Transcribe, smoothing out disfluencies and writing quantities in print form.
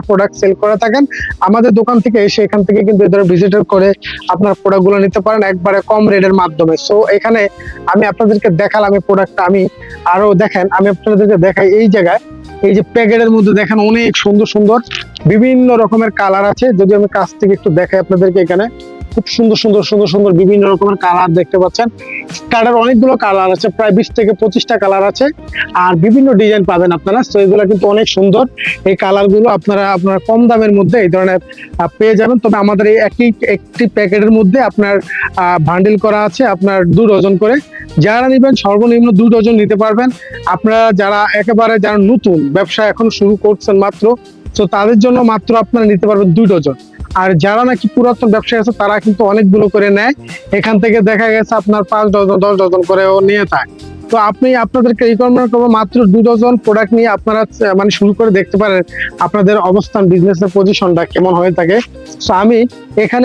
Product sell করে থাকেন, আমাদের দোকান থেকে এসে এখান থেকে কিন্তু এদের ভিজিট করে আপনার প্রোডাক্টগুলো নিতে পারেন একবারে কম রেটের মাধ্যমে। সো এখানে আমি আপনাদেরকে দেখালাম এই প্রোডাক্টটা, আমি আরো দেখেন আমি আপনাদেরকে দেখাই এই জায়গায় এই যে প্যাকেটের মধ্যে দেখেন অনেক সুন্দর সুন্দর বিভিন্ন রকমের কালার আছে। যদি আমি কাছ থেকে একটু দেখাই আপনাদেরকে, এখানে খুব সুন্দর সুন্দর সুন্দর সুন্দর বিভিন্ন রকমের কালার দেখতে পাচ্ছেন। স্টার্টার অনেকগুলো কালার আছে, প্রায় 20 থেকে 25টা কালার আছে, আর বিভিন্ন ডিজাইন পাবেন আপনারা। তো এগুলো কিন্তু অনেক সুন্দর, এই কালার গুলো আপনারা আপনার কম দামের মধ্যে এই ধরনের পেয়ে যাবেন। তবে আমাদের এই একটি প্যাকেটের মধ্যে আপনার বান্ডিল করা আছে আপনার 2 ডজন করে। যারা নেবেন সর্বনিম্ন 2 ডজন নিতে পারবেন। আপনারা যারা একেবারে যারা নতুন ব্যবসা এখন শুরু করছেন মাত্র, তো তাদের জন্য মাত্র আপনারা নিতে পারবেন 2 ডজন। আর যারা নাকি পুরাতন ব্যবসায়ী আছে তারা কিন্তু অনেকগুলো করে নেয়, এখান থেকে দেখা গেছে আপনার 5 ডজন 10 ডজন করেও নিয়ে থাকে। তো আপনি আপনাদেরকে রিকমেন্ড করবো মাত্র 2 ডজন প্রোডাক্ট নিয়ে আপনারা মানে শুরু করে দেখতে পারেন আপনাদের অবস্থান বিজনেসের পজিশনটা কেমন হয়ে থাকে। তো আমি এখানে